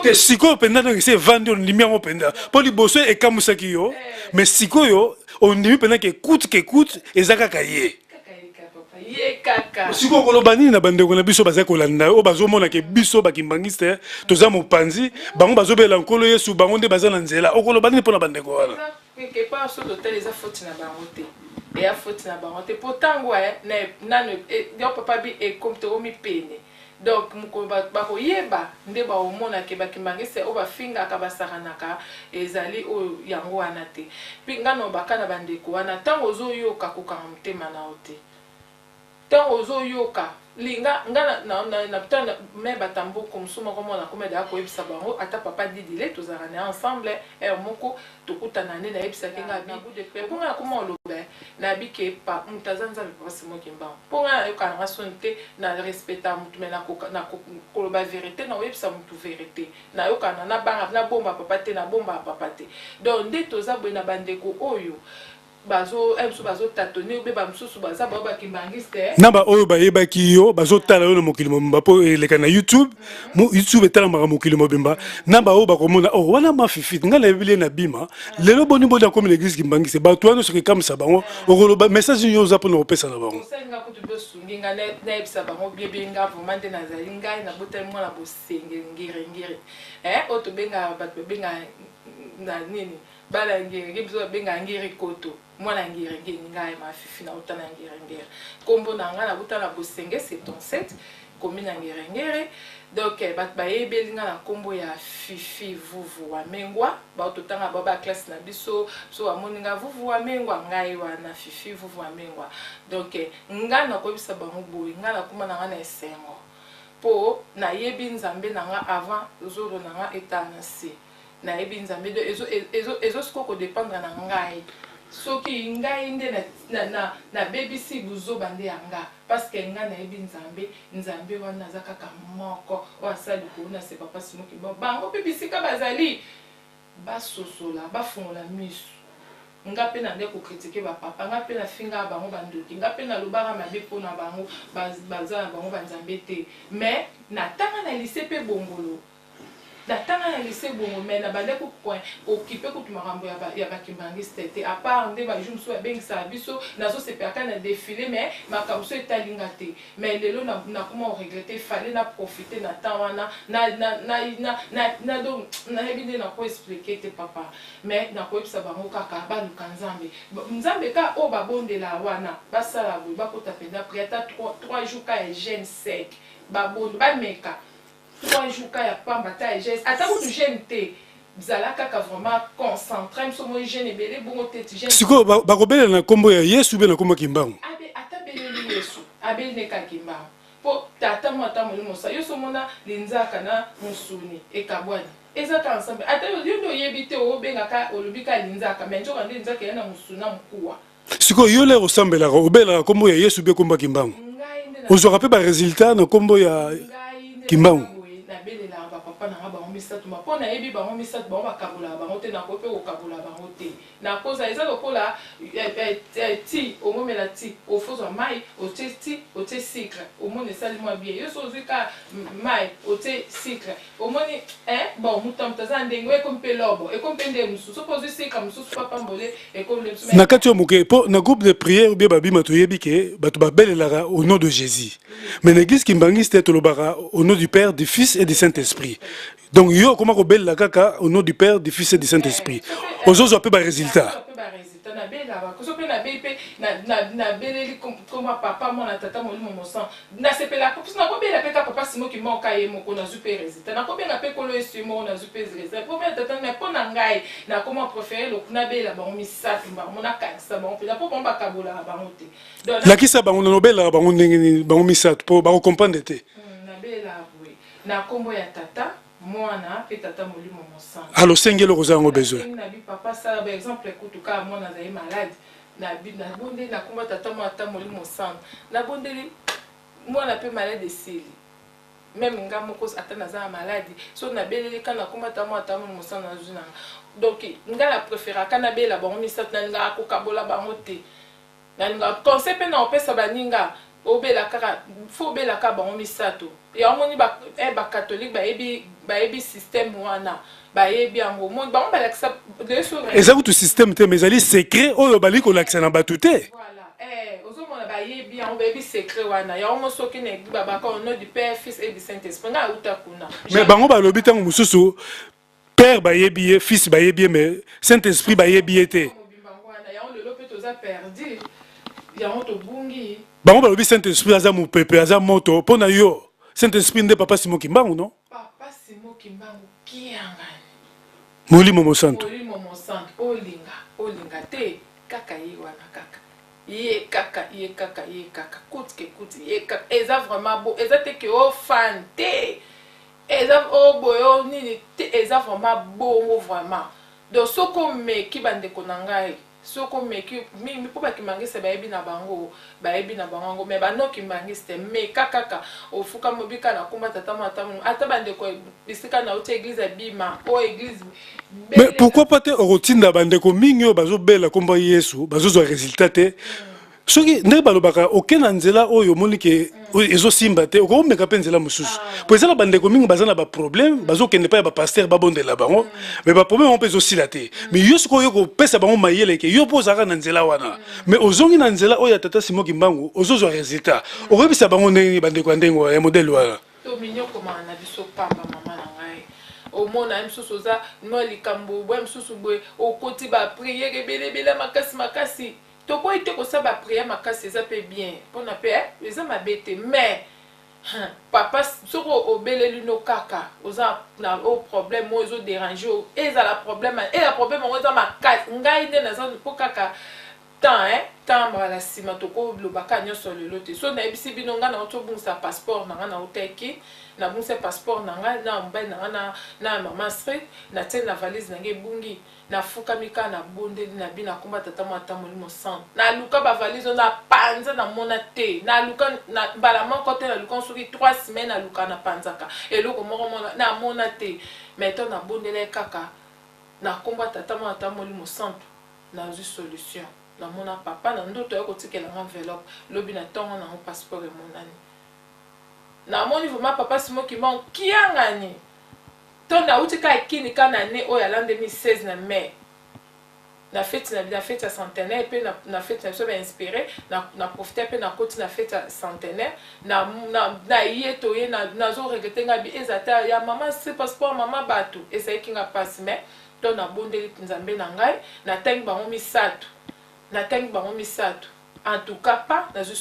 mpe
sikoyo mpenza ndenge esi evandi ondimi yango mpenza mpo liboso ekamusaki yo mais sikoyo ondimi mpenza ke kutu eza kaka ye sikoyo koloba nini na bandeko na biso bazali kolanda oyo bazomona ke biso bakimbangiste toza mopanzi bango bazobela nkolo Yesu bango nde baza na nzela okoloba nini mpo na bandeko wana
quelque part so total eza faute na bango te et a faute na bango te pourtant ouais na yo papa bi e comme to mi pene donc muko ba ko yeba nde ba omona ke ba kimbangise o ba finga ka basaranaka ezali o yango wana te pi ngano bakana bandeko wana tango zo yoka ko kamtema na ote tango zo yoka linga ngana na putana me batambo komsuma komona komeda ko ebisa bango ata papa didile tozarane ensemble moko tokutana ne na ebisa kenga bi de pe ponga kuma lobe na bike pa mutazanza le papa simo kimba ponga yo kana sonte na respecta mutu mena ko na ko ba vérité na ebisa mutu vérité na yo kana na banga na bomba papa te na bomba papa te donc nde tozabwe na bandeko oyo bazo tatone ube bamsusu baza baba kimbangiste
na ba oyo bayeba ki yo bazo tala yo na mokili mobimba po eleka na YouTube YouTube etala maka mokili mobimba na ba oyo bakomona oh wana mafifi ngala ebile na bima lelo boni boda comme l'église kimbangiste ba toano soki kamisa bango okoloba message yo za pona opesa na bango
senga kutu bosungi nga na ebisa bango biebe nga vraiment de nazali ngai na botel mwana bosenge ngire oto benga bato benga na nini bala ngire biso benga ngire koto mwana ngire ngai mafifi na utana ngire kombo na nga na butana bosenge c'est ton set komi na ngire donc bat bayebeli nga na kombo ya fifi vuvu wa mengwa ba ototanga baba classe na biso so amoni nga vuvu wa mengwa ngai wana fifi vuvu wa mengwa donc nga na ko bisa bango boy nga na kuma na nga na esengo po na yebi nzambe na nga avant zoro na nga etana si na yebi nzambe de ezo skoko dépendre na ngai soki ngai nde na BBC buzo bande yanga parce que nga na yebi nzambe wana za kaka moko wasali ko na se papa simoki bango BBC ka bazali basosola bafungola misu nga pe na nde ko critiquer ba papa nga pe na finga bango bandoki nga pe na lobara mabe pona bango baza bango banzambe te mais na tanga na lycée pe bongolo la tanga na lycée bongo mais na bande ko point occupé ko tumarambo ya ba kimbangiste te à part nde ba jour so ben sa biso na so se perka na défilé mais makamso etalinga te mais lelo na comment regretter fallait na profiter na temps wana na donc na ebide na ko expliquer te papa mais na ko ebisa bango kaka ba lukanzambe nzambe ka o ba bondela wana basala bo ba ko tapenda priata 3 jours ka jeune sec ba bondo ba meka 3 jours quand il y a pas bataille geste attends que tu te bizala kaka vraiment concentré me somo jeune belé bongo tete jeune
siko ba kobela na kombo ya Yesu be na kombo kimbangu
abe atabeleli Yesu abe ne ka kimbangu po tata mota molimo sa yo somona linzaka na musuni e kabwani ezaka ensemble ata yo ndo yebite o benga ka olubika linzaka mais njoka ndi linzaka yana musuna mkuwa
siko yo le ressemble obela kombo ya Yesu be kombo kimbangu ozora pe ba résultat na kombo ya kimbangu
belela ba papa na ba misatu ma pona yebi ba misatu ba bakabula ba ngote na ko pe okabula ba ngote na koza eza lokola ti omomela ti ofozo mai o te sucre omone sali mo bien yo so zika mai o te sucre omoni bon mutam taza ndengwe ko mpe lobo e ko mpe nde musu suppose sucre musu papa mbole e ko le musu
na kati yo moke po na groupe de prière bien babi mato yebi ke bato ba belela au nom de Jésus mais l'église kimbangiste to lobara au nom du Père, du Fils et du Saint-Esprit. Donc yo comment ko belle la kaka au nom du Père, du Fils et du Saint-Esprit. Ozozo pe ba résultat.
Na bela ba ko so pe na bepe na beleli comme papa mon tata molimo mosan na sepela ko na ko bela pe ka papa simo ki mon kaye mo ko na super résultat na ko bela pe ko lo esimo na super résultat pour mettre tata na pona ngai na comment préférer lo na bela ba mi satu ba mon akasa ba on po ba kabola ba monte donc
la kisa ba on bela ba on ndenge ba mi satu po ba comprendre te
na bela oui na kombo ya tata mwana pe tata molimo mosan
alors sengelo ko zango besoin
na bi papa ça par exemple écoute ka mwana za malade na bi na bonde na komba tata mwana molimo mosan na bondeli mwana pe malade sili même nga moko atana za malade so na beleli kana komba tata molimo mosan na zuna donc nga la préféra kana bela ba on misat na nga ko kabola ba ngote na nga conseil pe na opesa baninga obela kaka fo bela ka ba on misato et amoni ba catholique ba ebi système wana ba ebi ango mo ba on ba laksa de so
eza kutu système te mais ali secret oyo bali ko laksa na batuté
voilà ozo mona ba ebi ango ba ebi secret wana ya omo soki na ba ba ko no du Père, Fils et du Saint-Esprit nga uta kuna
mais bango ba lobi tango mususu Père ba yebi Fils ba yebi mais Saint-Esprit ba yebi te
ya on le lope toza perdu yango tobungi
bango balobi Saint-Esprit aza mopepe aza moto mpo na yo Saint-Esprit nde papa Simon Kimbangu non
papa Simon Kimbangu kiangani
molimo mosantu
olinga te kaka ye wana kaka ye kaka kuti ye kaka eza vraiment beau eza te ke o fan te eza o boyo nini te eza vraiment beau vraiment donc soko meki bandeko na ngai soko meki mingi po bakimangisa bayebi na bango ngo me banoki mangiste me kaka ofuka mobika na komba tata matamu ata bandeko bisika na uti église bima o église
mais pourquoi pas te rotinda bandeko mingi o bazo bela komba Yesu bazo zo résultat te soki nde balobaka okena nzela oyo moni ke ezo simba te okomeka pe nzela mosusu po ezala bandeko mingi baza na baproblème bazokende pa ya bapaster babondela bango mais baproblème mpe ezosila te mais yo sikoyo oyo kopesa bango mayele ke yo mpo ozalaka na nzela wana mais ozongi na nzela oyo ya tata Simon Kimbangu ozozwa résultat okoyebisa bango ndenge bandeko ya ndenge ya modele wana
tominyo komana na biso pamba mama na ngai omona msusu oza no likambo bwe msusu bwe okoti bapriere ebelebele makasi toko ite ko sa ba prière makasi eza pe bien pona pe eza mabete mais papa soko obeleli no kaka oza na o problème ozo déranger eza la problème oza makasi ngai nde na za po kaka temps la sima toko lobaka nyonso lelo te so na ebisi bino nga na otobungisa passeport na nga na oteki na bungisa passeport na nga na mbai na nga na mama street na tie na valise na nge bungi na fuka mika na bondeli na bina komba tata mata molimo sang na luka ba valise na panza na mona te na luka na bala moko te na luka soki 3 semaines na luka na panzaka eloko moko mona na mona te mais to na bondeli kaka na komba tata mata molimo sang na une solution na mona papa na ndoto ya kotikela enveloppe lobi na tongo na passeport emonani na moni vraiment papa Simon Kimbangu kiangani to na utika ikini kana ne oya l'an 2016 na mai na fête ya centenaire pe na fête na so ba inspiré na profiter pe na koti na fête ya centenaire na yeto ye na zo regretter ngabi ezata ya mama c'est passeport mama bato esa kinga passe mais to na bondeli nzambe na ngai na tangi bango misato en tout cas pas dans une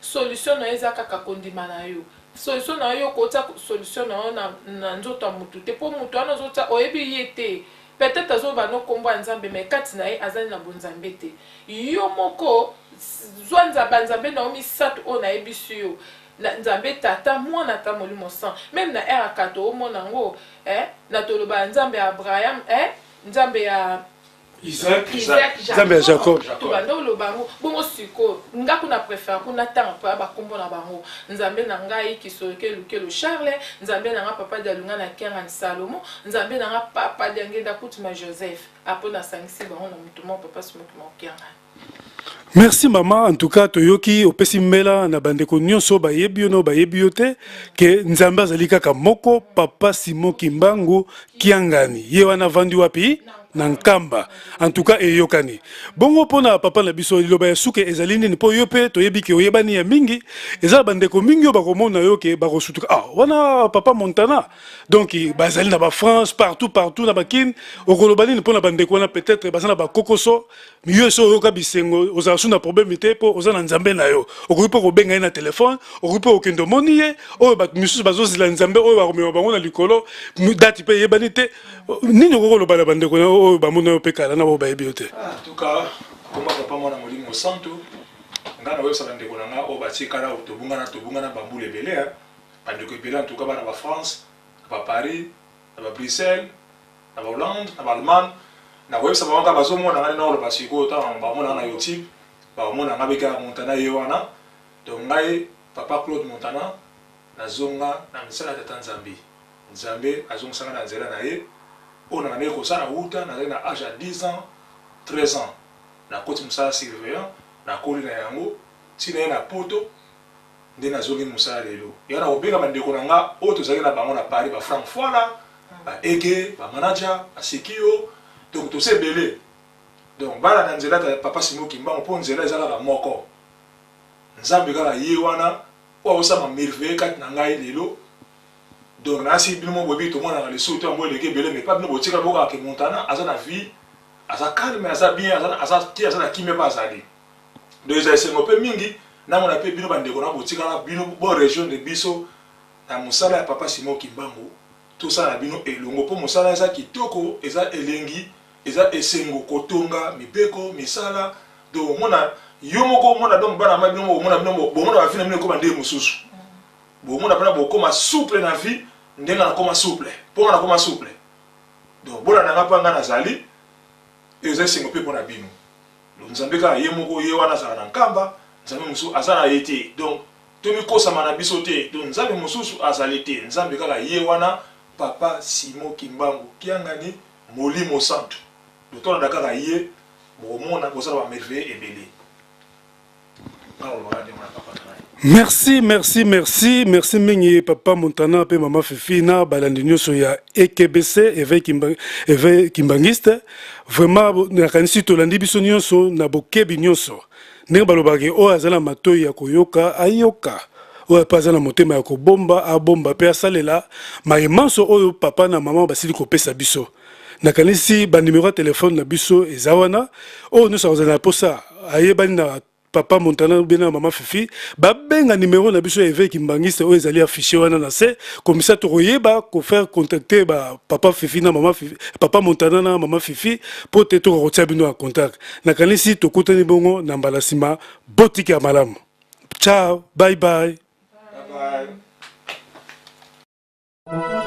solution na eza kaka kondima na yo solution na yo kota solution na nzoto mutu te po mutu ana nzoto oyebi yete peut-être azoba no kombo nzambe mais kati na ye azali na bonzambe te yo moko zwanza banzambe na misato o na yebisu yo nzambe tata mwana ta molimo sang même na era kato o mona ngo na toloba nzambe ya Abraham nzambe ya
Isaac Nzambe ya Jacob
to bando lo bango bongo siko nga kuna préfère kuna tanga pa ba kombo na bango nzambe na ngai kisoke lukelo Charles nzambe na nga papa dalunga na kenga Salomo nzambe na nga papa dengenda kutima Joseph apona sangisi bango na mutumo papa simoki mokenga.
Merci maman en tout cas toyoki opesi mbela na bandeko nyonso bayebi ono bayebi yote ke nzambe azali kaka moko papa Simon Kimbangu kiangani ye wana vandi wapi na nkamba en tout cas eyokani bongo pona papa na biso liloba ya suke ezali nini po yo pe toyebi ke oyebani ya mingi eza bandeko mingi yo bakomona yo ke bakosutuka wana papa Montana donc bazali na ba France partout na bakin okoloba nini pona bandeko wana peut-être bazana ba kokoso miyo so yoka bisengo oza suna problème te po oza na nzambe na yo okoyipa ko benga na téléphone okoyipa okendo moniye oyo ba misusu bazozila nzambe oyo bakomema bango na likolo date pe yebani te nini okoloba na bandeko oyo bamona yo pe kala na bo bayebi yo te
en tout cas komba papa mwana molimo santo nga na websa bandeko na nga oyo batikala tobunga na bambula ebele bandeko ebele en tout cas bana ba France na ba Paris na ba Bruxelles na ba Hollande na ba Allemagne na websa bango bazomona nga na oloba siko ta bamona na YouTube bamona nga beka Montana ye wana donc ngai papa Claude Montana nazonga na misala ya Nzambe azongisanga na nzela na ye on a ko sana wuta na âge à 10 ans 13 ans na koti musala surveillant na koli na yango tina na poto nde nazongi musala lelo yana obeka bandeko na nga o tozaki na bango na Paris ba Francfort ba ege ba manager asikio donc to se belé donc bala na nzela ta papa Simon Kimbangu po nzela ezala ka moko nzambe kala ye wana o osama merveille kat na ngai lelo donc na si bino mo bobi to mona na leso to mo leke belé mais pas bino botika boka ke Montana aza na vie aza calme aza bien aza na kimé pas azali deux esengo pe mingi na mona pe bino bandeko na botika na bino bo région de biso na musala ya papa Simon Kimbangu tout ça na bino elongo po musala eza kitoko eza elengi eza esengo kotonga mibeko misala do mona yo moko mona donc bana ma bino mona ba fina bino ko bande mususu bo mona bana bo koma souple na vie ndenga na koma souple po na koma souple donc bona na ngapa nga nazali eza esengo pe pona bino nzambe ka ye moko ye wana za na nkamba nzambe mususu azana yete donc tomi kosama na biso te donc nzambe mususu azali te nzambe kaka ye wana papa Simon Kimbangu kiangani molimo santo docteur dakaka ye bomona kozala ba merveille ebele.
Merci mingi papa Montana pe mama Fifi na balandi nyonso ya EKBC éveil kimbangiste vraiment na kanisi tolandi biso nyonso na bokebi nyonso ndenge balobaki o azala matoi ya koyoka ayoka o paza na motema ya kobomba abomba pe asalela mayemanso oyo papa na mama basili kopesa biso na kanisi ba numéro de téléphone na biso ezawana o nyonso azala posa ayebani na papa Montana bena mama Fifi ba benga numéro na biso éveil kimbangiste o ezali affiché wana na se comme ça to yeba ko faire contacter ba papa Fifi na mama Fifi papa Montana na mama Fifi pour te to rotia bino en contact na kanisi to kutani bongo na mbalasima botiki ya malamu. Ciao, bye bye.
Bye bye.